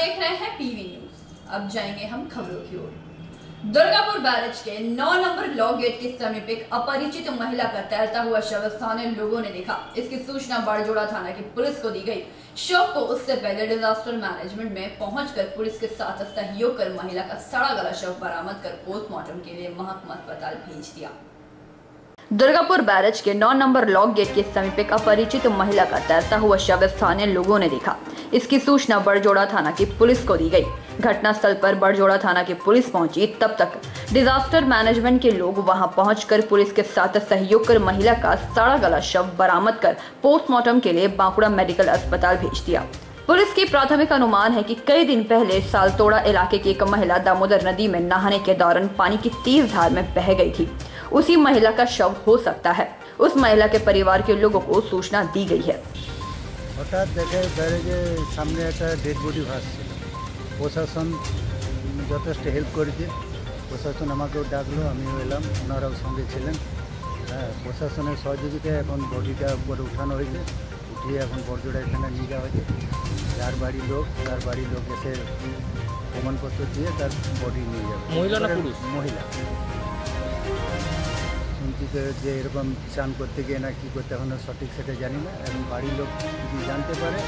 देख रहे हैं पीवी न्यूज। अब जाएंगे हम खबरों की ओर। दुर्गापुर बैरेज के 9 नंबर लॉ गेट के समीप एक अपरिचित महिला का तैरता हुआ शव स्थानीय लोगों ने देखा। इसकी सूचना बड़जोड़ा थाना की पुलिस को दी गई। शव को उससे पहले डिजास्टर मैनेजमेंट में पहुंचकर पुलिस के साथ सहयोग कर महिला का सड़ा गला शव बरामद कर पोस्टमार्टम के लिए महकमा अस्पताल भेज दिया। दुर्गापुर बैरेज के 9 नंबर लॉक गेट के समीप एक अपरिचित महिला का तैरता हुआ शव स्थानीय लोगों ने देखा। इसकी सूचना बड़जोड़ा थाना की पुलिस को दी गई। घटनास्थल पर बड़जोड़ा थाना की पुलिस पहुंची, तब तक डिजास्टर मैनेजमेंट के लोग वहां पहुंचकर पुलिस के साथ सहयोग कर महिला का सड़ा गला शव बरामद कर पोस्टमार्टम के लिए बांकुड़ा मेडिकल अस्पताल भेज दिया। पुलिस की प्राथमिक अनुमान है कि कई दिन पहले सालतोड़ा इलाके की एक महिला दामोदर नदी में नहाने के दौरान पानी की तेज धार में बह गई थी। उसी महिला का शव हो सकता है। उस महिला के परिवार के लोगों को सूचना दी गई है। हठाৎ देखे बैरेजेर सामने एक डेड बडी भासছিল। প্রশাসন যথেষ্ট হেল্প করেছে। প্রশাসন আমাকেও ডাকলো, আমিও এলাম, ওনারাও সঙ্গে ছিলেন। প্রশাসনের সহযোগিতায় এখন বডিটা উপরে উঠানো হয়েছে। উঠিয়ে এখন বড়জোড়া এখানে নিয়ে যাওয়া হয়েছে। যার বাড়ির লোক তার বাড়ির লোক এসে প্রমাণপত্র দিয়ে তার বডি নিয়ে যাবে। মহিলা না পুরুষ? মহিলা। শুনছি যে এরকম চান করতে গিয়ে না কি করতে এখন সঠিক সেটা জানি না। এবং বাড়ির লোক যদি জানতে পারে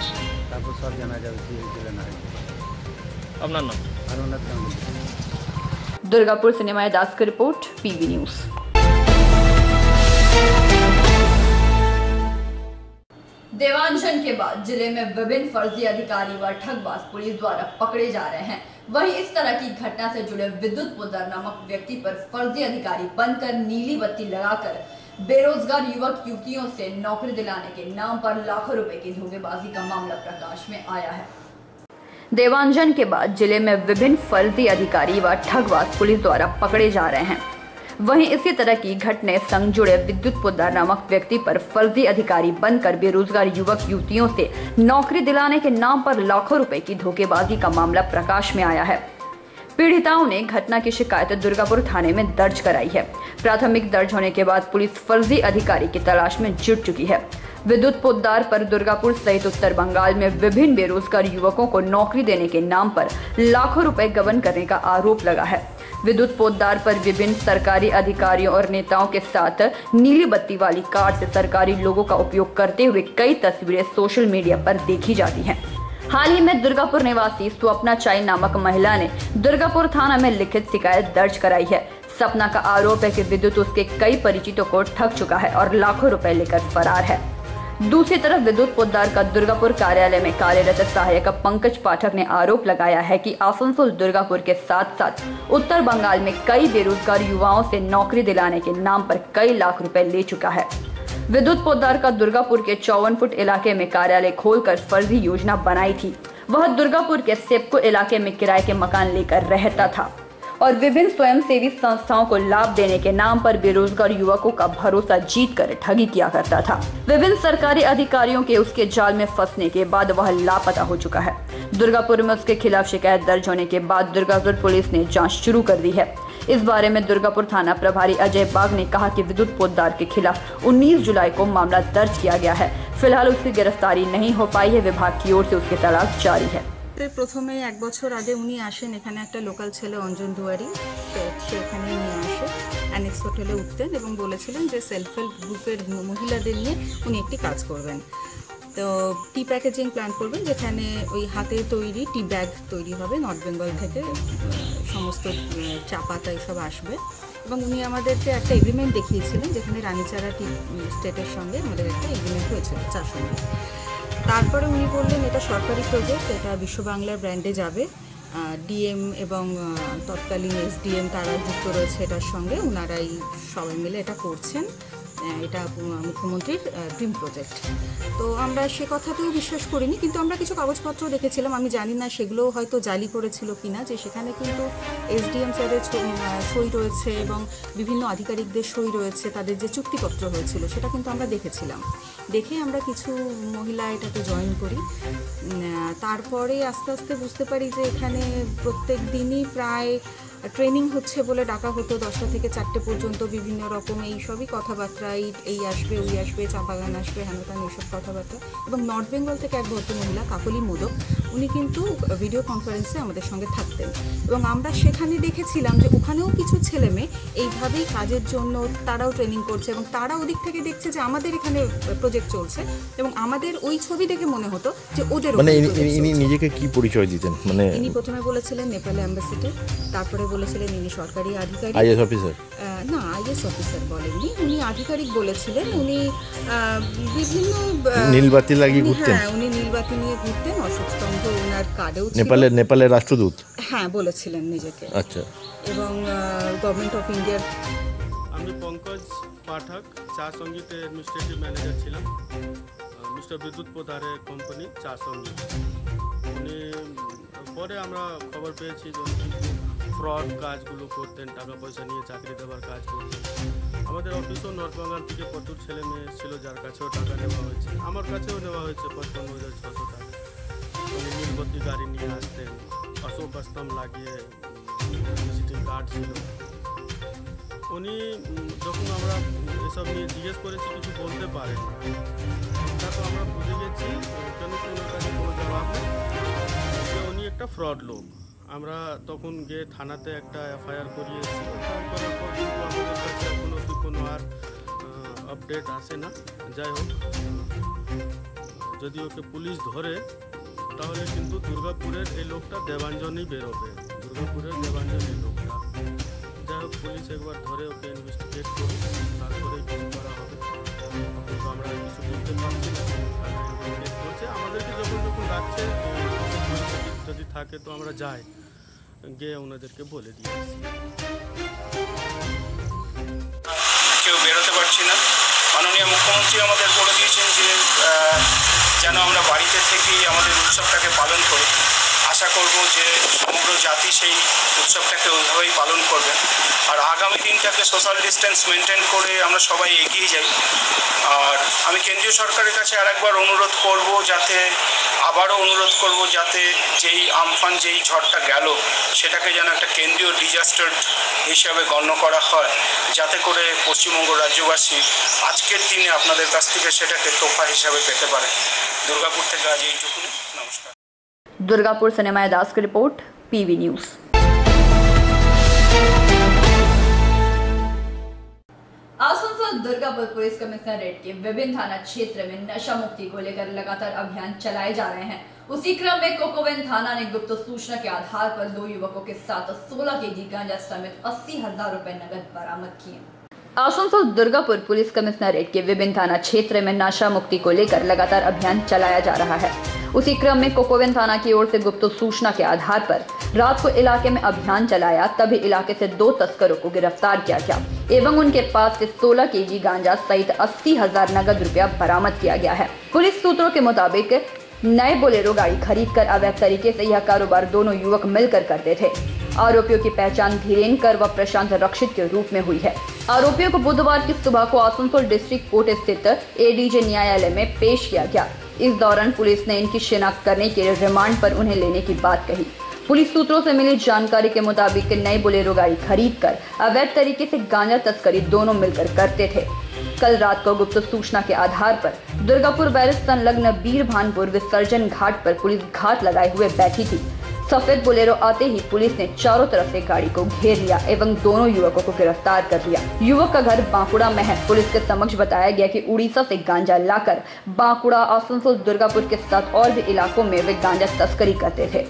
তারপর সব জানা যাবে কি হয়েছিল না হয়েছিল। আপনার নাম? আরুনাথ গাঙ্গুলি। दुर्गापुर से निमाय दास की रिपोर्ट, पीवी न्यूज। देवांजन के बाद जिले में विभिन्न फर्जी अधिकारी व ठगबाज पुलिस द्वारा पकड़े जा रहे हैं। वहीं इस तरह की घटना से जुड़े विद्युत पोद्दार नामक व्यक्ति पर फर्जी अधिकारी बनकर नीली बत्ती लगाकर बेरोजगार युवक युवतियों से नौकरी दिलाने के नाम पर लाखों रुपए की धोखेबाजी का मामला प्रकाश में आया है। देवांजन के बाद जिले में विभिन्न फर्जी अधिकारी व ठगबाज पुलिस द्वारा पकड़े जा रहे हैं। वहीं इसी तरह की घटना संग जुड़े विद्युत पोद्दार नामक व्यक्ति पर फर्जी अधिकारी बनकर बेरोजगार युवक युवतियों से नौकरी दिलाने के नाम पर लाखों रुपए की धोखेबाजी का मामला प्रकाश में आया है। पीड़िताओं ने घटना की शिकायत दुर्गापुर थाने में दर्ज कराई है। प्राथमिक दर्ज होने के बाद पुलिस फर्जी अधिकारी की तलाश में जुट चुकी है। विद्युत पोद्दार पर दुर्गापुर सहित उत्तर बंगाल में विभिन्न बेरोजगार युवकों को नौकरी देने के नाम पर लाखों रुपए गबन करने का आरोप लगा है। विद्युत पोद्दार पर विभिन्न सरकारी अधिकारियों और नेताओं के साथ नीली बत्ती वाली कार से सरकारी लोगों का उपयोग करते हुए कई तस्वीरें सोशल मीडिया पर देखी जाती हैं। हाल ही में दुर्गापुर निवासी स्वप्ना चाई नामक महिला ने दुर्गापुर थाना में लिखित शिकायत दर्ज कराई है। सपना का आरोप है कि विद्युत उसके कई परिचितों को ठग चुका है और लाखों रुपए लेकर फरार है। दूसरी तरफ विद्युत पोद्दार का दुर्गापुर कार्यालय में कार्यरत सहायक पंकज पाठक ने आरोप लगाया है कि आसनसोल दुर्गापुर के साथ साथ उत्तर बंगाल में कई बेरोजगार युवाओं से नौकरी दिलाने के नाम पर कई लाख रुपए ले चुका है। विद्युत पोद्दार का दुर्गापुर के 54 फुट इलाके में कार्यालय खोलकर फर्जी योजना बनाई थी। वह दुर्गापुर के सेप्को इलाके में किराए के मकान लेकर रहता था और विभिन्न स्वयंसेवी संस्थाओं को लाभ देने के नाम पर बेरोजगार युवकों का भरोसा जीतकर ठगी किया करता था। विभिन्न सरकारी अधिकारियों के उसके जाल में फंसने के बाद वह लापता हो चुका है। दुर्गापुर में उसके खिलाफ शिकायत दर्ज होने के बाद दुर्गापुर पुलिस ने जांच शुरू कर दी है। इस बारे में दुर्गापुर थाना प्रभारी अजय बाग ने कहा कि विद्युत पोद्दार के खिलाफ 19 जुलाई को मामला दर्ज किया गया है। फिलहाल उसकी गिरफ्तारी नहीं हो पाई है। विभाग की ओर से उसकी तलाश जारी है। প্রথমে 1 বছর আগে উনি আসেন এখানে, একটা লোকাল ছেলে অঞ্জন দুয়ারি, সে এখানে নিয়ে আসে অ্যানেক্স হোটেলে উঠতেন এবং বলেছিলেন যে সেলফ হেল্প গ্রুপের মহিলাদের নিয়ে উনি একটি কাজ করবেন। তো টি প্যাকেজিং প্ল্যান করবেন, যেখানে ওই হাতে তৈরি টি ব্যাগ তৈরি হবে, নর্থ বেঙ্গল থেকে সমস্ত চা পাতা এসব আসবে। এবং উনি আমাদেরকে একটা এগ্রিমেন্ট দেখিয়েছিলেন, যেখানে রানীচারা টি স্টেটের সঙ্গে আমাদের একটা এগ্রিমেন্ট হয়েছিল চার সঙ্গে। তারপরে উনি বললেন এটা সরকারি প্রজেক্ট, এটা বিশ্ব বাংলার ব্র্যান্ডে যাবে। ডিএম এবং তৎকালীন এসডিএম তারা যুক্ত রয়েছে এটার সঙ্গে, ওনারাই সবাই মিলে এটা করছেন। এটা মুখ্যমন্ত্রীর ড্রিম প্রজেক্ট। তো আমরা সে কথাতেও বিশ্বাস করিনি, কিন্তু আমরা কিছু কাগজপত্র দেখেছিলাম, আমি জানি না সেগুলো হয়তো জালি করেছিল কিনা, যে সেখানে কিন্তু এসডিএম স্যারের সই রয়েছে এবং বিভিন্ন আধিকারিকদের সই রয়েছে, তাদের যে চুক্তিপত্র হয়েছিল সেটা কিন্তু আমরা দেখেছিলাম। দেখে আমরা কিছু মহিলা এটাতে জয়েন করি। তারপরে আস্তে আস্তে বুঝতে পারি যে এখানে প্রত্যেক দিনই প্রায় ট্রেনিং হচ্ছে বলে ডাকা হতো 10টা থেকে 4টে পর্যন্ত বিভিন্ন রকম এই সবই কথাবার্তা, এই আসবে ওই আসবে, চা বাগান আসবে, হেনতান এইসব কথাবার্তা। এবং নর্থ বেঙ্গল থেকে এক ভদ্রমহিলা কাকলি মোদক, উনি কিন্তু ভিডিও কনফারেন্সে আমাদের সঙ্গে থাকতেন এবং আমরা সেখানে দেখেছিলাম যে ওখানেও কিছু ছেলে মেয়ে এইভাবেই কাজের জন্য তারাও ট্রেনিং করছে এবং তারা ওদিক থেকে দেখছে যে আমাদের এখানে প্রজেক্ট চলছে এবং আমাদের ওই ছবি দেখে মনে হতো যে ওদের মানে ইনি নিজেকে কি পরিচয় দিতেন? মানে ইনি প্রথমে বলেছিলেন নেপাল অ্যাম্বাসেডর, তারপরে বলেছিলেন ইনি সরকারি আধিকারিক। IAS officer? না, আইএস অফিসার বলেননি, উনি আধিকারিক বলেছিলেন। উনি বিভিন্ন নীলবাতি লাগিয়ে ঘুরতেন। হ্যাঁ, উনি নীলবাতি নিয়ে ঘুরতেন, অশোক স্তম্ভ ওনার কার্ডেও ছিল। নেপালের রাষ্ট্রদূত? হ্যাঁ, বলেছিলেন নিজেকে। আচ্ছা। এবং গভর্নমেন্ট অফ ইন্ডিয়ার। আমি পঙ্কজ পাঠক, চা সঙ্গীতে অ্যাডমিনিস্ট্রেটিভ ম্যানেজার ছিলাম মিস্টার বিদ্যুৎ পোদ্দারের কোম্পানি চা সঙ্গীত। উনি পরে আমরা খবর পেয়েছি যে উনি ফ্রড কাজগুলো করতেন, টাকা পয়সা নিয়ে চাকরি দেওয়ার কাজ করতেন। আমাদের অফিসও নর্থ বেঙ্গল থেকে প্রচুর ছেলে মেয়ে ছিল যার কাছেও টাকা নেওয়া হয়েছে, আমার কাছেও নেওয়া হয়েছে 55,600 টাকা। উনি নীলবতী গাড়ি নিয়ে আসতেন, অশোক স্তম্ভ লাগিয়ে ভিজিটিং কার্ড ছিল। উনি যখন আমরা এসব নিয়ে জিজ্ঞেস করেছি কিছু বলতে পারেন না, তা তো আমরা বুঝে গেছি কেন কি ওনার কাছে কোনো জবাব নেই যে উনি একটা ফ্রড লোক। আমরা তখন গিয়ে থানাতে একটা এফআইআর করিয়েছি। এফআইআর করার পর কিন্তু আমাদের কাছে এখনও অবধি কোনো আর আপডেট আসে না। যাই হোক, যদি ওকে পুলিশ ধরে তাহলে কিন্তু দুর্গাপুরের এই লোকটা দেবাঞ্জনই বেরোবে, দুর্গাপুরের দেবাঞ্জন এই লোকটা। যাই হোক, পুলিশ একবার ধরে ওকে ইনভেস্টিগেট করুক, তারপরে কিছু করা হবে। কিন্তু আমরা কিছু বলতে পারছি না, ইনভেস্টিগেট করছে। আমাদেরকে যখন ডাকছে যদি থাকে তো আমরা যাই, গিয়ে ওনাদেরকে বলে দিয়ে আসি। কেউ বেরোতে পারছি না। মাননীয় মুখ্যমন্ত্রী আমাদের বলে দিয়েছেন যে যেন আমরা বাড়িতে থেকেই আমাদের উৎসবটাকে পালন করি। আশা করব যে সমগ্র জাতি সেই উৎসবটাকে ওইভাবেই পালন করবে। আর আগামী দিনটাকে সোশ্যাল ডিস্টেন্স মেনটেন করে আমরা সবাই এগিয়ে যাই। আর আমি কেন্দ্রীয় সরকারের কাছে আরেকবার অনুরোধ করব, যাতে যেই আমফান যেই ঝড়টা গেল সেটাকে যেন একটা কেন্দ্রীয় ডিজাস্টার হিসাবে গণ্য করা হয়, যাতে করে পশ্চিমবঙ্গ রাজ্যবাসী আজকের দিনে আপনাদের কাছ থেকে সেটাকে তোফা হিসাবে পেতে পারে। দুর্গাপুর থেকে আজ এইটুকুনি, নমস্কার। दुर्गापुर से निमाय दास की report, PV news. Asansol Durgapur police commissionerate के विभिन्न थाना क्षेत्र में नशा मुक्ति को लेकर लगातार अभियान चलाए जा रहे हैं। उसी क्रम में कोकोवेन थाना ने गुप्त सूचना के आधार पर 2 युवकों के साथ 16 केजी गांजा समेत 80,000 रुपए नकद बरामद किए। आसनसोल दुर्गापुर पुलिस कमिश्नरेट के विभिन्न थाना क्षेत्र में नशा मुक्ति को लेकर लगातार अभियान चलाया जा रहा है। उसी क्रम में कोकोवेन थाना की ओर से गुप्त सूचना के आधार पर रात को इलाके में अभियान चलाया, तभी इलाके से 2 तस्करों को गिरफ्तार किया गया एवं उनके पास से 16 केजी गांजा सहित 80,000 नगद रुपया बरामद किया गया है। पुलिस सूत्रों के मुताबिक नए बोलेरो गाड़ी खरीदकर अवैध तरीके से यह कारोबार दोनों युवक मिलकर करते थे। आरोपियों की पहचान धीरेन्द्र व प्रशांत रक्षित के रूप में हुई है। आरोपियों को बुधवार की सुबह को आसनसोल डिस्ट्रिक्ट कोर्ट स्थित एडीजे न्यायालय में पेश किया गया। इस दौरान पुलिस ने इनकी शिनाख्त करने के लिए रिमांड पर उन्हें लेने की बात कही। पुलिस सूत्रों से मिली जानकारी के मुताबिक नई बोलेरो गाड़ी खरीदकर अवैध तरीके से गांजा तस्करी दोनों मिलकर करते थे। कल रात को गुप्त सूचना के आधार पर दुर्गापुर बैरिज संलग्न बीरभानपुर विसर्जन घाट पर पुलिस घाट लगाए हुए बैठी थी। सफेद बोलेरो आते ही पुलिस ने चारों तरफ से गाड़ी को घेर लिया एवं दोनों युवकों को गिरफ्तार कर लिया। युवक का घर बांकुड़ा में है। पुलिस के समक्ष बताया गया कि उड़ीसा से गांजा लाकर बांकुड़ा, आसनसोल, दुर्गापुर के साथ और भी इलाकों में वे गांजा तस्करी करते थे।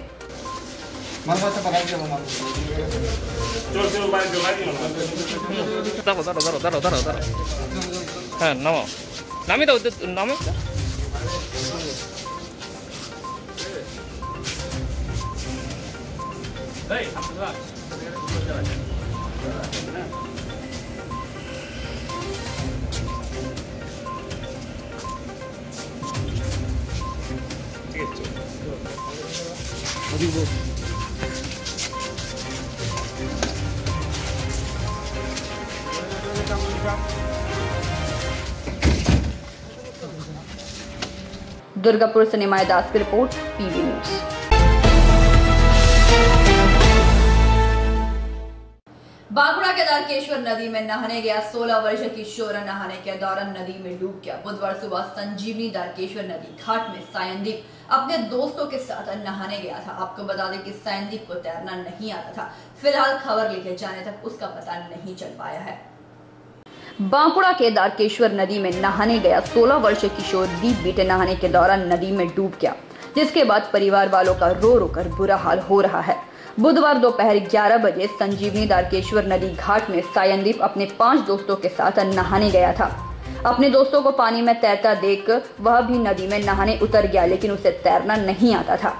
दुर्गापुर से निमाय दास की रिपोर्ट, पीवी न्यूज। केदारकेश्वर नदी में नहाने गया 16 वर्षीय किशोर नहाने के दौरान नदी में डूब गया। बुधवार सुबह संजीवनी दारकेश्वर नदी घाट में सायनदीप अपने दोस्तों के साथ नहाने गया था। आपको बता दें कि सायनदीप को तैरना नहीं आता था। फिलहाल खबर लिखे जाने तक उसका पता नहीं चल पाया है। बांकुड़ा केदारकेश्वर नदी में नहाने गया 16 वर्षीय किशोर दीप बीते नहाने के दौरान नदी में डूब गया, जिसके बाद परिवार वालों का रो रो कर बुरा हाल हो रहा है। बुधवार दोपहर 11 बजे संजीवनी दारकेश्वर नदी घाट में सायनदीप अपने 5 दोस्तों के साथ नहाने गया था। अपने दोस्तों को पानी में तैरता देख वह भी नदी में नहाने उतर गया, लेकिन उसे तैरना नहीं आता था।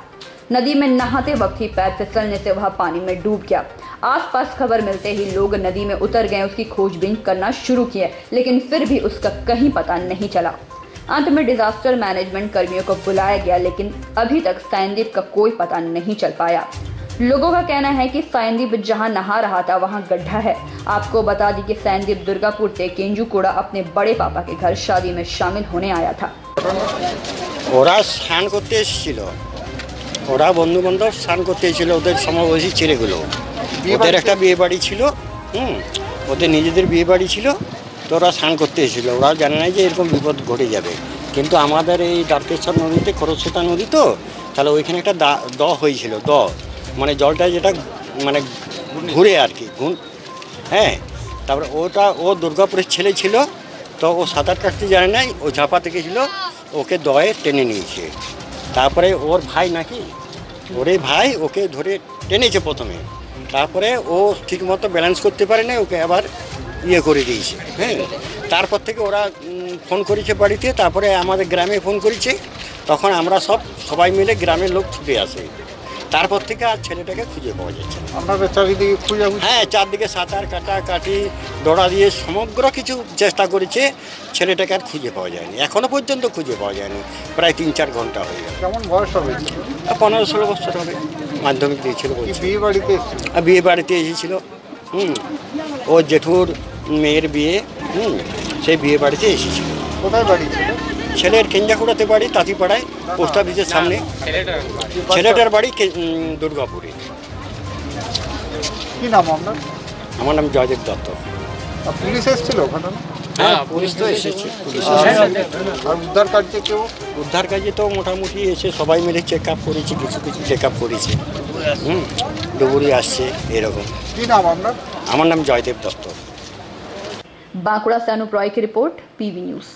नदी में नहाते वक्त ही पैर फिसलने से वह पानी में डूब गया। आसपास खबर मिलते ही लोग नदी में उतर गए, उसकी खोजबीन करना शुरू किए, लेकिन फिर भी उसका कहीं पता नहीं चला। अंत में डिजास्टर मैनेजमेंट कर्मियों को बुलाया गया, लेकिन अभी तक सायनदीप का कोई पता नहीं चल पाया। लोगों का कहना है कि सायनदीप जहां नहा रहा था वहां गड्ढा है। आपको बता दी कि सायनदीप दुर्गापुर से केंजुकुड़ा अपने बड़े पापा के घर शादी में शामिल होने आया था। ওরা স্নান করতে এসেছিল, ওরা বন্ধু বান্ধব স্নান করতে এসেছিল, ওদের সমবয়সী ছেলেগুলো। ওদের একটা বিয়ে বাড়ি ছিল, ওদের নিজেদের বিয়ে বাড়ি ছিল, তো ওরা স্নান করতে এসেছিল। ওরা জানে না যে এরকম বিপদ ঘটে যাবে। কিন্তু আমাদের এই দারকেশ্বর নদীতে খরস্রোতা নদী তো, তাহলে ওইখানে একটা দ হয়েছিল, মানে জলটা যেটা মানে ঘুরে আর কি হ্যাঁ। তারপরে ও দুর্গাপুরের ছেলে ছিল, তো ও সাঁতার কাটতে জানে নাই, ও ঝাঁপাতে গেছিল, ওকে দয়ে টেনে নিয়েছে। তারপরে ওর ভাই নাকি ওরে ভাই ওকে ধরে টেনেছে প্রথমে, তারপরে ও ঠিকমতো ব্যালেন্স করতে পারে না, ওকে আবার ইয়ে করে দিয়েছে। হ্যাঁ, তারপর থেকে ওরা ফোন করেছে বাড়িতে, তারপরে আমাদের গ্রামে ফোন করেছে, তখন আমরা সবাই মিলে গ্রামের লোক ছুটে আসে। তারপর থেকে আর ছেলেটাকে খুঁজে পাওয়া যাচ্ছে না। আপনাদের চারিদিকে খুঁজে, হ্যাঁ, চারদিকে সাঁতার কাটাকাটি দৌড়া দিয়ে সমগ্র কিছু চেষ্টা করেছে, ছেলেটাকে আর খুঁজে পাওয়া যায়নি, এখনো পর্যন্ত খুঁজে পাওয়া যায়নি। প্রায় 3-4 ঘন্টা হয়ে গেল। কেমন বয়স হবে? 15-16 বছর হবে। মাধ্যমিক দিয়েছিল, বিয়ে বাড়িতে এসেছিল। বিয়ে বাড়িতে এসেছিল। ও জেঠুর মেয়ের বিয়ে, সেই বিয়ে বাড়িতে এসেছিল। কোথায় বাড়ি ছিল? ছেলের কেঞ্জাকুড়াতে বাড়ি, তাঁতিপাড়ায় পোস্ট অফিসের সামনে। ছেলেটার বাড়ি দুর্গাপুরে। কি নাম আপনার? আমার নাম জয়দেব দত্ত। পুলিশ এসেছিল ওখানে? হ্যাঁ, পুলিশ তো এসেছে। আর উদ্ধার কার্যে কেউ? উদ্ধার কাজে তো মোটামুটি এসে সবাই মিলে চেক আপ করেছে, কিছু চেক আপ করেছে। ডুবুরি আসছে এরকম। কি নাম আপনার? আমার নাম জয়দেব দত্ত। बांकुड़ा से अनुप रॉय की रिपोर्ट, पीवी न्यूज।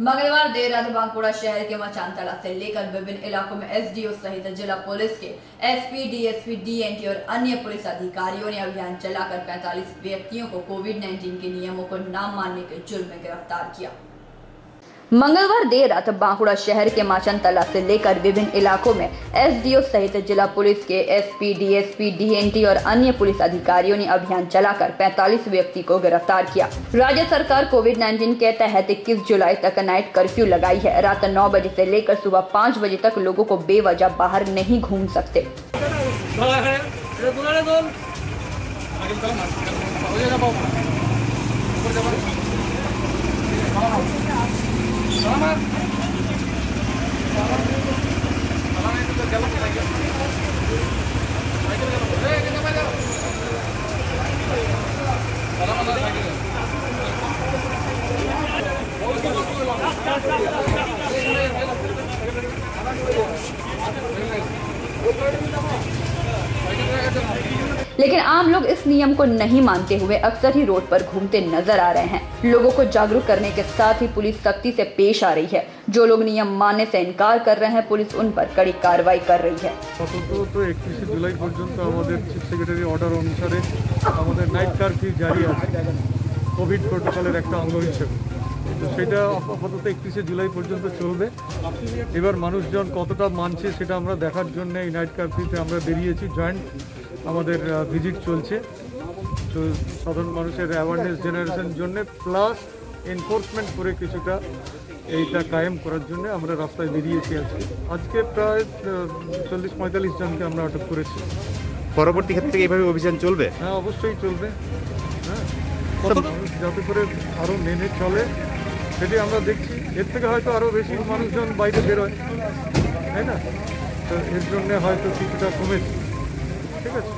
मंगलवार देर रात बांकुड़ा शहर के मचानतला से लेकर विभिन्न इलाकों में एसडीओ सहित जिला पुलिस के एसपी, डीएसपी, डीएनटी और अन्य पुलिस अधिकारियों ने अभियान चलाकर 45 व्यक्तियों को कोविड-19 के नियमों को न मानने के जुर्म में गिरफ्तार किया। मंगलवार देर रात बांकुड़ा शहर के माचनतला से लेकर विभिन्न इलाकों में एसडीओ सहित जिला पुलिस के एसपी, डीएसपी, डीएनटी और अन्य पुलिस अधिकारियों ने अभियान चलाकर 45 व्यक्ति को गिरफ्तार किया। राज्य सरकार कोविड-19 के तहत 21 जुलाई तक नाइट कर्फ्यू लगाई है। रात 9 बजे से लेकर सुबह 5 बजे तक लोगों को बेवजह बाहर नहीं घूम सकते। लेकिन आम लोग इस नियम को नहीं मानते हुए अक्सर ही रोड पर घूमते नजर आ रहे हैं। लोगों को जागरूक करने के साथ ही पुलिस सख्ती से पेश आ रही है। जो लोग नियम मानने से इनकार कर रहे हैं, पुलिस उन पर कड़ी कार्रवाई कर रही है। 31 जुलाई পর্যন্ত আমাদের চিফ সেক্রেটারি অর্ডার অনুসারে আমাদের নাইট কারফিউ জারি আছে, কোভিড প্রোটোকলের একটা অঙ্গ হিসেবে। তো সেটা আপাতত 31 জুলাই পর্যন্ত চলবে। এবার মানুষজন কতটা মানছে সেটা আমরা দেখার জন্য এই নাইট কারফিউতে আমরা বেরিয়েছি। জয়েন্ট আমাদের ভিজিট চলছে, তো সাধারণ মানুষের অ্যাওয়ারনেস জেনারেশন জন্য প্লাস এনফোর্সমেন্ট করে কিছুটা এইটা কায়েম করার জন্য আমরা রাস্তায় বেরিয়েছি। আজকে প্রায় 40-45 জনকে আমরা আটক করেছি। পরবর্তী ক্ষেত্রে এইভাবে অভিযান চলবে? হ্যাঁ, অবশ্যই চলবে। হ্যাঁ, যাতে করে আরও মেনে চলে সেটি আমরা দেখছি। এর থেকে হয়তো আরও বেশি মানুষজন বাইরে বেরোয়, তাই না? তো এর জন্য হয়তো কিছুটা কমেছে। ঠিক আছে।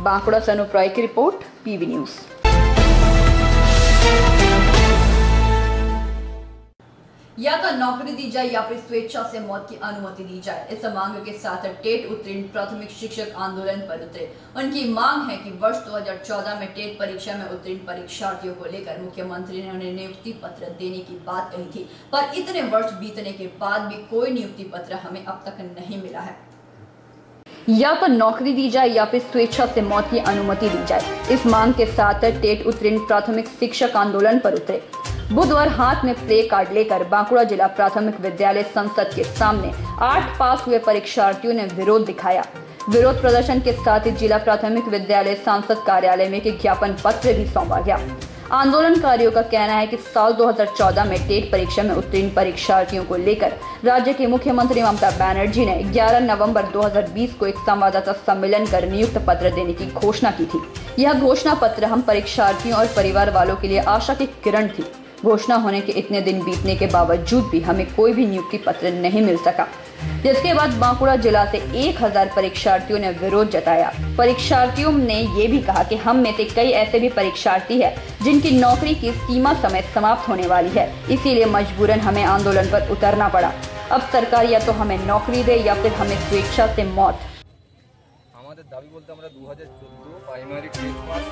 बांकुड़ा से अनुप रॉय की रिपोर्ट, पीवी न्यूज। या तो नौकरी दी जाए या फिर स्वेच्छा से मौत की अनुमति दी जाए, इस मांग के साथ टेट उत्तीर्ण प्राथमिक शिक्षक आंदोलन पर उतरे। उनकी मांग है कि वर्ष 2014 में टेट परीक्षा में उत्तीर्ण परीक्षार्थियों को लेकर मुख्यमंत्री ने उन्हें नियुक्ति पत्र देने की बात कही थी, पर इतने वर्ष बीतने के बाद भी कोई नियुक्ति पत्र हमें अब तक नहीं मिला है। या तो नौकरी दी जाए या फिर स्वेच्छा से मौत की अनुमति दी जाए, इस मांग के साथ टेट उत्तीर्ण प्राथमिक शिक्षक आंदोलन पर उतरे। बुधवार हाथ में प्ले कार्ड लेकर बांकुड़ा जिला प्राथमिक विद्यालय संसद के सामने 8 पास हुए परीक्षार्थियों ने विरोध दिखाया। विरोध प्रदर्शन के साथ ही जिला प्राथमिक विद्यालय सांसद कार्यालय में एक ज्ञापन पत्र भी सौंपा गया। आंदोलनकारियों का कहना है कि साल 2014 में टेट परीक्षा में उत्तीर्ण परीक्षार्थियों को लेकर राज्य के मुख्यमंत्री ममता बनर्जी ने 11 नवंबर 2020 को एक संवाददाता सम्मेलन कर नियुक्त पत्र देने की घोषणा की थी। यह घोषणा पत्र हम परीक्षार्थियों और परिवार वालों के लिए आशा की किरण थी। घोषणा होने के इतने दिन बीतने के बावजूद भी हमें कोई भी नियुक्ति पत्र नहीं मिल सका, जिसके बाद बांकुड़ा जिला से 1000 परीक्षार्थियों ने विरोध जताया। परीक्षार्थियों ने ये भी कहा कि हम में से कई ऐसे भी परीक्षार्थी हैं जिनकी नौकरी की सीमा समय समाप्त होने वाली है, इसीलिए मजबूरन हमें आंदोलन पर उतरना पड़ा। अब सरकार या तो हमें नौकरी दे या फिर हमें स्वेच्छा से मौत। আমাদের দাবি বলতে আমরা 2014 primary test pass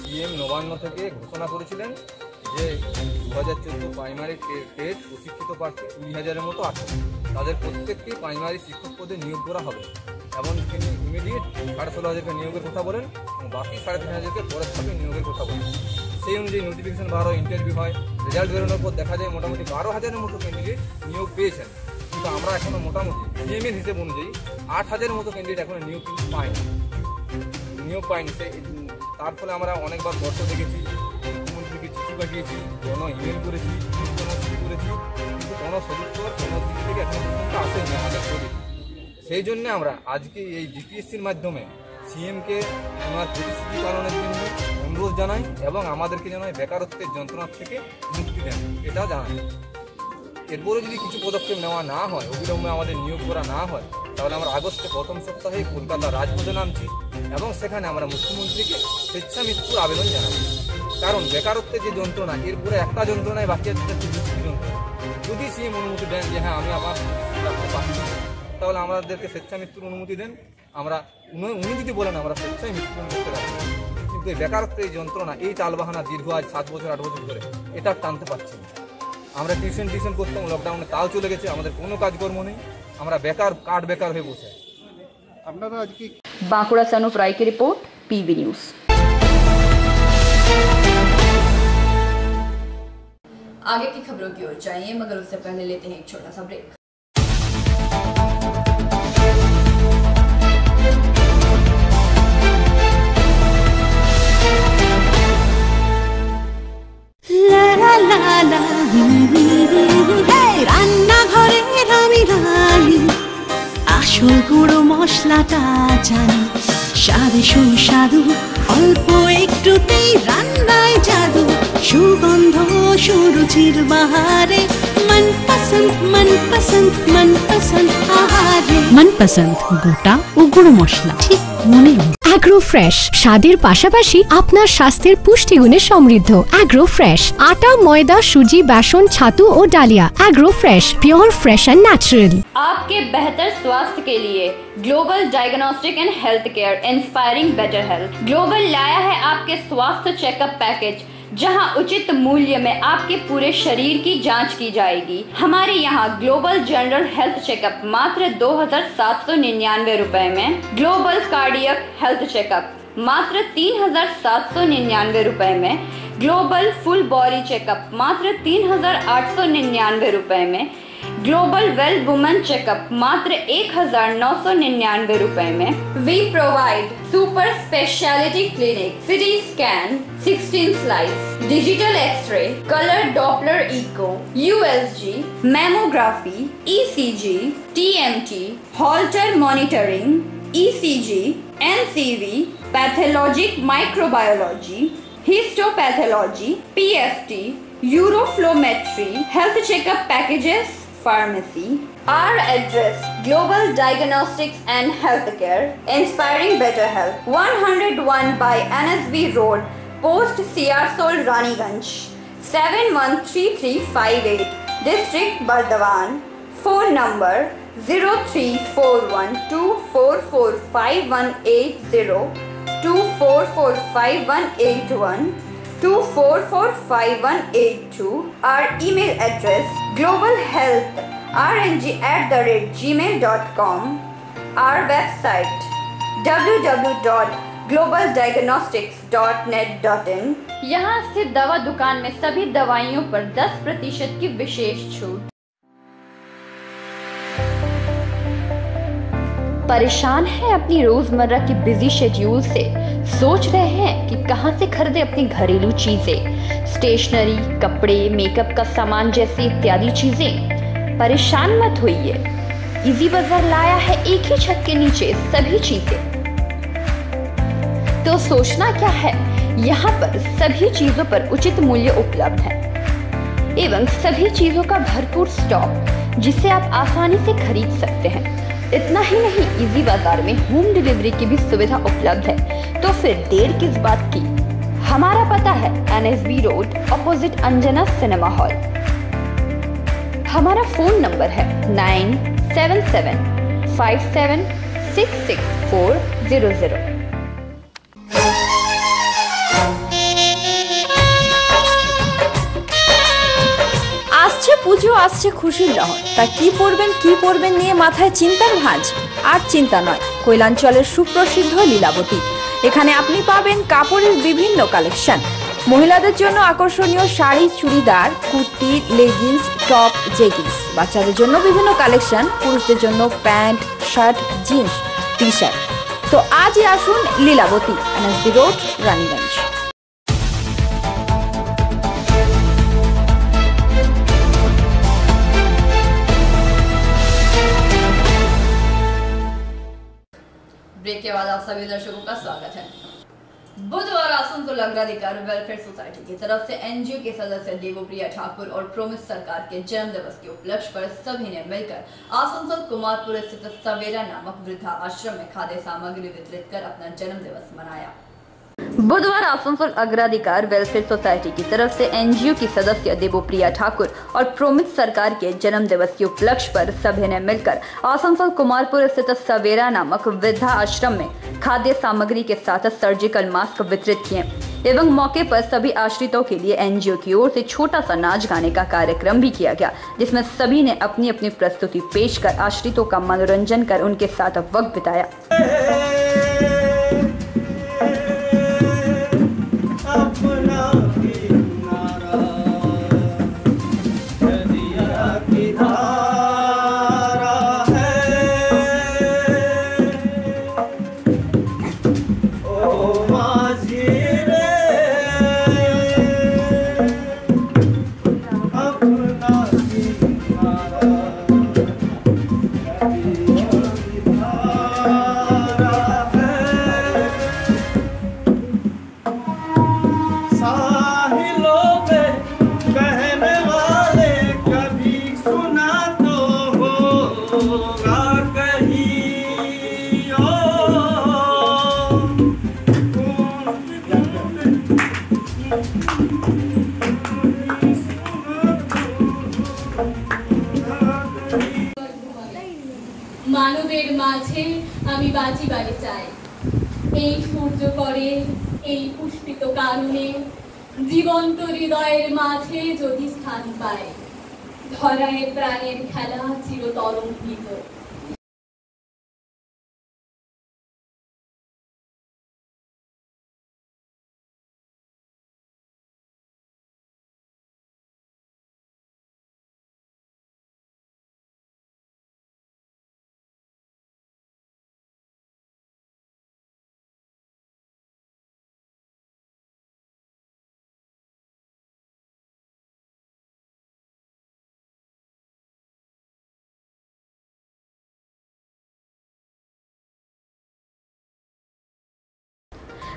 CM Nabanna থেকে ঘোষণা করেছিলেন যে 2014 প্রাইমারি টেস্ট প্রশিক্ষিত প্রার্থী 20,000-এর মতো আছে, তাদের প্রত্যেককে প্রাইমারি শিক্ষক পদে নিয়োগ করা হবে এবং তিনি ইমিডিয়েট 16,500-কে নিয়োগের কথা বলেন এবং বাকি 3,500-কে পরের ধাপে নিয়োগের কথা বলেন। সেই অনুযায়ী নোটিফিকেশন বার হয়, ইন্টারভিউ হয়, রেজাল্ট বেরোনোর পর দেখা যায় মোটামুটি 12,000-এর মতো ক্যান্ডিডেট নিয়োগ পেয়েছেন, কিন্তু আমরা এখনও মোটামুটি সিএমের হিসেব অনুযায়ী 8,000-এর মতো ক্যান্ডিডেট এখনও নিয়োগ পায়নি। তার ফলে আমরা অনেকবার গর্ত দেখেছি, মুখ্যমন্ত্রীকে চিঠি পাঠিয়েছি, ইমেল করেছি, করেছি, কিন্তু কোনো সদুত্তর কোনো দিক থেকে এখন পর্যন্ত আসেনি আমাদের প্রতি। সেই জন্য আমরা আজকে এই জিপিএসসির মাধ্যমে সিএমকে ওনার প্রতিশ্রুতি পালনের জন্য অনুরোধ জানাই এবং আমাদেরকে যেন বেকারত্বের যন্ত্রণা থেকে মুক্তি দেন এটা জানাই। এরপরে যদি কিছু পদক্ষেপ নেওয়া না হয়, অবিলম্বে আমাদের নিয়োগ করা না হয়, তাহলে আমরা আগস্টের প্রথম সপ্তাহে কলকাতা রাজপথে নামছি এবং সেখানে আমরা মুখ্যমন্ত্রীকে স্বেচ্ছা মৃত্যুর আবেদন জানাবো। কারণ বেকারত্বের যে যন্ত্রণা, এরপরে একটা যন্ত্রণায় বাকি আছে যন্ত্রণা। যদি সিএম অনুমতি দেন যে হ্যাঁ আমি আবার রাখতে পারছি, তাহলে আমাদেরকে স্বেচ্ছা মৃত্যুর অনুমতি দেন। আমরা উনি যদি বলেন আমরা স্বেচ্ছায় মৃত্যুবরণ করতে রাখবো, কিন্তু এই বেকারত্বের এই যন্ত্রণা, এই টালবাহানা দীর্ঘ আজ 7 বছর 8 বছর ধরে এটা টানতে পারছি না। আমরা টিউশন করতাম লকডাউনে, তাও চলে গেছে, আমাদের কোনো কাজকর্ম নেই, আমরা বেকার হয়ে বসে। আপনারা আজকে बांकुड़ा से अनुप राय की रिपोर्ट, पीवी न्यूज। आगे की खबरों की ओर जाइए, मगर उससे पहले लेते हैं एक छोटा सा ब्रेक। রান্নাঘরের আমি রানী, আসল গুঁড়ো মশলাটা জানি, স্বাদে সুস্বাদু অল্প একটুতেই রান্নায় জাদু, সুগন্ধ সুরুচির বাহারে মনপসন্দ আহারে। মনপসন্দ গোটা ও গুঁড়ো মশলা ঠিক মনে। অ্যাগ্রো ফ্রেশ স্বাদের পাশাপাশি আপনার স্বাস্থ্যের পুষ্টিগুণে সমৃদ্ধ। অ্যাগ্রো ফ্রেশ আটা, ময়দা, সুজি, বেসন, ছাতু ও ডালিয়া। Agro fresh pure fresh and natural. आपके बेहतर स्वास्थ्य के लिए global diagnostic and health care, inspiring better health. Global लाया है आपके स्वास्थ्य चेकअप पैकेज, जहां उचित मूल्य में आपके पूरे शरीर की जांच की जाएगी। हमारे यहाँ ग्लोबल जनरल हेल्थ चेकअप मात्र 2,799 रुपए में, ग्लोबल कार्डियक हेल्थ चेकअप मात्र 3,799 रुपए में, ग्लोबल फुल बॉडी चेकअप मात्र 3,899 रुपए में, ग्लोबल वेल वुमेन चेकअप मात्र 1,999 रुपए में। We provide super speciality clinic, CT scan, 16 slice, digital x ray, colour Doppler echo, USG, mammography, ECG, TMT, Holter monitoring, ECG, NCV, pathologic microbiology, histopathology, PFT, Euroflowmetry, health checkup packages, pharmacy. Our address: Global Diagnostics and Healthcare, inspiring better health. 101 by NSB Road, Post Siarsol, Raniganj, 713358, District Bardhaman. Phone number 0341244580, 24458181, 24458182. Our email address: globalhealthrng@gmail.com. Our website: www.globaldiagnostics.net.in. यहाँ स्थित दवा दुकान में सभी दवाइयों पर 10% की विशेष छूट। परेशान हैं अपनी रोजमर्रा की बिजी शेड्यूल से? सोच रहे हैं कि कहां से खरीदें अपनी घरेलू चीजें, स्टेशनरी, कपड़े, मेकअप का सामान जैसी इत्यादि चीजें? परेशान मत होइए, इजी बाजार लाया है एक ही छत के नीचे सभी चीजें। तो सोचना क्या है, यहाँ पर सभी चीजों पर उचित मूल्य उपलब्ध है एवं सभी चीजों का भरपूर स्टॉक, जिसे आप आसानी से खरीद सकते हैं। इतना ही नहीं, इजी बाजार में होम डिलीवरी की भी सुविधा उपलब्ध है। तो फिर देर किस बात की? हमारा पता है NSB road, opposite Anjana cinema hall. हमारा फोन नंबर है 9775766400। আসছে পুজো, আসছে খুশির লহর, তা কি পরবেন নিয়ে মাথায় চিন্তার ভাঁজ। আর চিন্তা নয়, কৈলাঞ্চলের সুপ্রসিদ্ধ লীলাবতী। এখানে আপনি পাবেন কাপড়ের বিভিন্ন কালেকশন, মহিলাদের জন্য আকর্ষণীয় sari, churidar, kurti, leggings, top, jeggings, বাচ্চাদের জন্য বিভিন্ন কালেকশন, পুরুষদের জন্য pant, shirt, jeans, T shirt. তো আজই আসুন Lilabati, NSB road, Raniganj. Break के बाद आप सभी दर्शकों का स्वागत है। बुधवार आसनसोल अग्राधिकार वेलफेयर सोसाइटी की तरफ से NGO के सदस्य देवप्रिया ठाकुर और प्रोमिस सरकार के जन्म दिवस के उपलक्ष्य पर सभी ने मिलकर आसनसोल कुमारपुर स्थित सवेरा नामक वृद्धा आश्रम में खाद्य सामग्री वितरित कर अपना जन्म दिवस मनाया। बुधवार आसनसोल अग्राधिकार वेलफेयर सोसाइटी की तरफ से NGO की सदस्य देवप्रिया ठाकुर और प्रोमित सरकार के जन्म दिवस के उपलक्ष्य पर सभी ने मिलकर आसनसोल कुमारपुर स्थित सवेरा नामक वृद्धा आश्रम में खाद्य सामग्री के साथ सर्जिकल मास्क वितरित किए एवं मौके पर सभी आश्रितों के लिए NGO की ओर से छोटा सा नाच गाने का कार्यक्रम भी किया गया, जिसमें सभी ने अपनी अपनी प्रस्तुति पेश कर आश्रितों का मनोरंजन कर उनके साथ वक्त बिताया। মানবের মাঝে আমি বাজি বাড়ি চাই, এই সূর্য করে এই পুষ্পিত কারণে জীবন্ত হৃদয়ের মাঝে যদি স্থান পায়, ধরায় প্রাণের খেলা চিরতরঙ্গিত।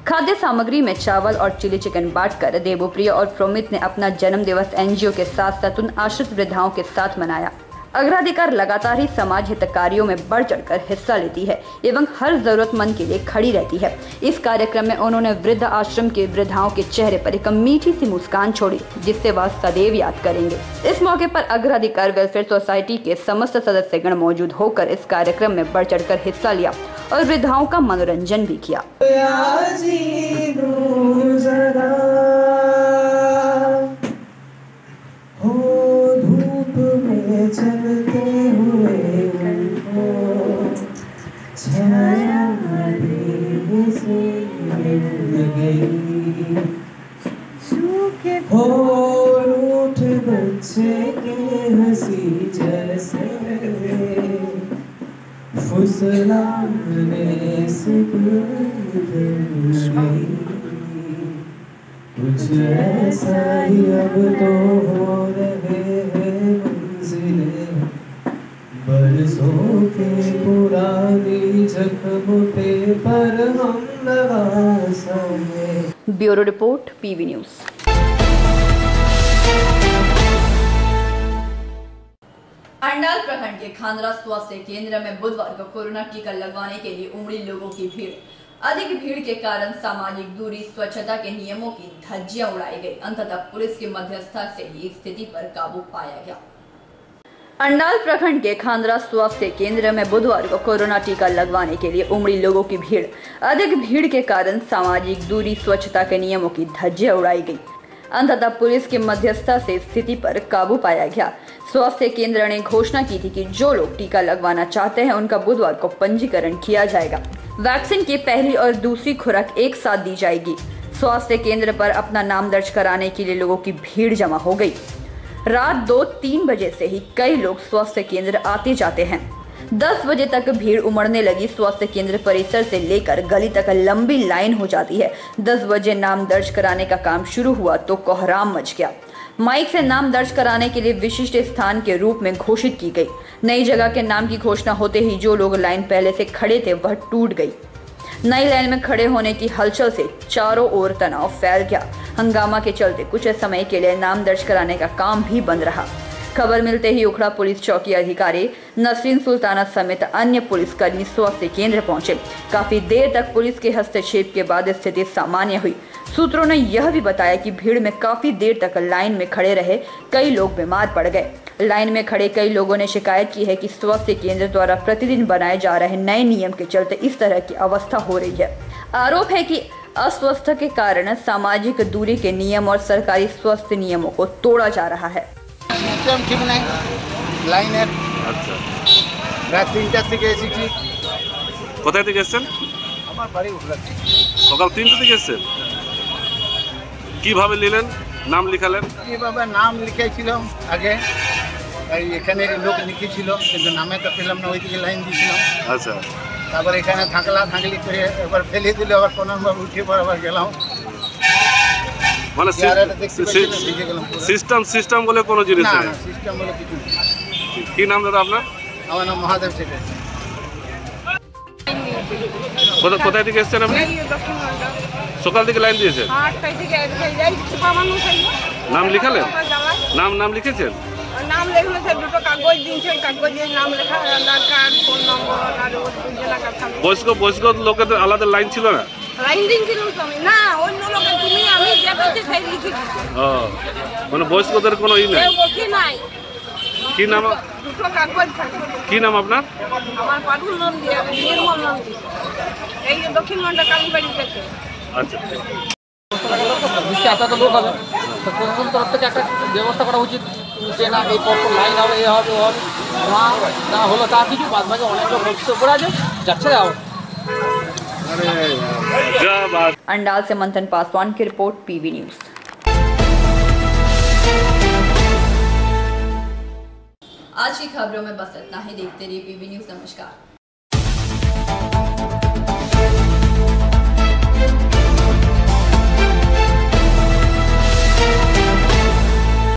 खाद्य सामग्री में चावल और चिली चिकन बांटकर देवप्रिया और प्रोमित ने अपना जन्म दिवस एनजीओ के साथ साथ उन आश्रित वृद्धाओं के साथ मनाया। अग्राधिकार लगातार ही समाज हित कार्यों में बढ़ चढ़कर हिस्सा लेती है एवं हर जरूरतमंद के लिए खड़ी रहती है। इस कार्यक्रम में उन्होंने वृद्ध आश्रम के वृद्धाओं के चेहरे पर एक मीठी सी मुस्कान छोड़ी, जिससे वह सदैव याद करेंगे। इस मौके पर अग्राधिकार वेलफेयर सोसाइटी के समस्त सदस्यगण मौजूद होकर इस कार्यक्रम में बढ़ चढ़कर हिस्सा लिया और वृद्धाओं का मनोरंजन भी किया। चलते हुए छाया से मिल गई, और उठ बच्चे के हंसी जैसे फुसलाने से कुछ ऐसा ही अब तो हो रहे हैं मंजिलें, बरसों के पुरानी जख्मों पे पर हम लगा सके। Bureau report, PV news. Andal प्रखंड के खांदरा स्वास्थ्य केंद्र में बुधवार को कोरोना टीका लगवाने के लिए उमड़ी लोगों की भीड़। अधिक भीड़ के कारण सामाजिक दूरी, स्वच्छता के नियमों की धज्जियां उड़ाई गई। अंततः पुलिस की मध्यस्थता से ही स्थिति पर काबू पाया गया। अंडाल प्रखंड के खांदरा स्वास्थ्य केंद्र में बुधवार को कोरोना टीका लगवाने के लिए उमड़ी लोगों की भीड़। अधिक भीड़ के कारण सामाजिक दूरी, स्वच्छता के नियमों की धज्जियां उड़ाई गई। अंततः पुलिस की मध्यस्थता से स्थिति पर काबू पाया गया। स्वास्थ्य केंद्र ने घोषणा की थी कि जो लोग टीका लगवाना चाहते हैं उनका बुधवार को पंजीकरण किया जाएगा। वैक्सीन की पहली और दूसरी खुराक एक साथ दी जाएगी। स्वास्थ्य केंद्र पर अपना नाम दर्ज कराने के लिए लोगों की भीड़ जमा हो गई। रात 2-3 बजे से ही कई लोग स्वास्थ्य केंद्र आते जाते हैं। 10 बजे तक भीड़ उमड़ने लगी। स्वास्थ्य केंद्र परिसर से लेकर गली तक लंबी लाइन हो जाती है। 10 बजे नाम दर्ज कराने का काम शुरू हुआ तो कोहराम मच गया। माइक से नाम दर्ज कराने के लिए विशिष्ट स्थान के रूप में घोषित की गई। नई जगह के नाम की घोषणा होते ही जो लोग लाइन पहले से खड़े थे वह टूट गई। नई लाइन में खड़े होने की हलचल से चारों ओर तनाव फैल गया। हंगामा के चलते कुछ समय के लिए नाम दर्ज कराने का काम भी बंद रहा। खबर मिलते ही उखड़ा पुलिस चौकी अधिकारी नसरीन सुल्ताना समेत अन्य पुलिसकर्मी स्वास्थ्य केंद्र पहुंचे। काफी देर तक पुलिस के हस्तक्षेप के बाद स्थिति सामान्य हुई। सूत्रों ने यह भी बताया कि भीड़ में काफी देर तक लाइन में खड़े रहे कई लोग बीमार पड़ गए। लाइन में खड़े कई लोगों ने शिकायत की है कि स्वास्थ्य केंद्र द्वारा प्रतिदिन बनाए जा रहे नए नियम के चलते इस तरह की अवस्था हो रही है। आरोप है कि अस्वस्थता के कारण सामाजिक दूरी के नियम और सरकारी स्वास्थ्य नियमों को तोड़ा जा रहा है। सिस्टम ठीक नहीं, लाइনের রাত 3টা থেকে এসেছি। কোথায় থেকে এসেছেন? আমার বাড়ি উঠলাতে। সকাল 3টা থেকে এসেছেন। কিভাবে নিলেন? নাম লিখালেন? কিভাবে নাম লিখাইছিলাম আগে, এই এখানে লোক লিখেছিল কিন্তু নামে তো পেলাম না, ওইদিকে লাইন দিয়েছিলাম। আচ্ছা, তারপর এখানে থাকলি করে এবার ফেলে দিলে আবার কোনবার উঠে পর আবার গেলাম। মানে সিস্টেম বলে কোনো জিনিস না, নেই। সিস্টেম বলে কিছু নেই। কি নাম দাদা আপনার? আমার নাম মহাদেব সেটা। কোথায় থেকে এসেছেন আপনি? সকাল থেকে লাইন দিয়েছেন? নাম লিখালেন? নাম লিখেছেন? নাম লেখলো স্যার, দুটো কাগজ দিয়েছে, ওই কাগজে নাম লেখা, আধার কার্ড, ফোন নম্বর আর জেলা কার্ড। বয়স্ক লোকেদের আলাদা লাইন ছিল না? লাইন দিয়েছিল না, অন্য লোকের তুমি আমি যে বলছি সেই লিখেছি। মানে বয়স্কদের কোনো ই নেই? নাই। কি নাম? দুটো কাগজ থাকে। কি নাম আপনার? আমার পাটুল নাম দিয়ে, নির্মল নাম দিয়ে। এই যে দক্ষিণ মন্ডল কালীবাড়ি থেকে। আচ্ছা, এত লোক হবে তো প্রশাসন তরফ থেকে একটা ব্যবস্থা করা উচিত যে না এই পর লাইন হবে, এ হবে, ও হবে। না হলো তা কিছু, বাদ বাকি অনেক লোক হচ্ছে উপরে আছে, যাচ্ছে যাও। अंडाल से मंथन पासवान की रिपोर्ट, पीवी न्यूज़। आज की खबरों में बस इतना ही। देखते रहिए पीवी न्यूज़। नमस्कार।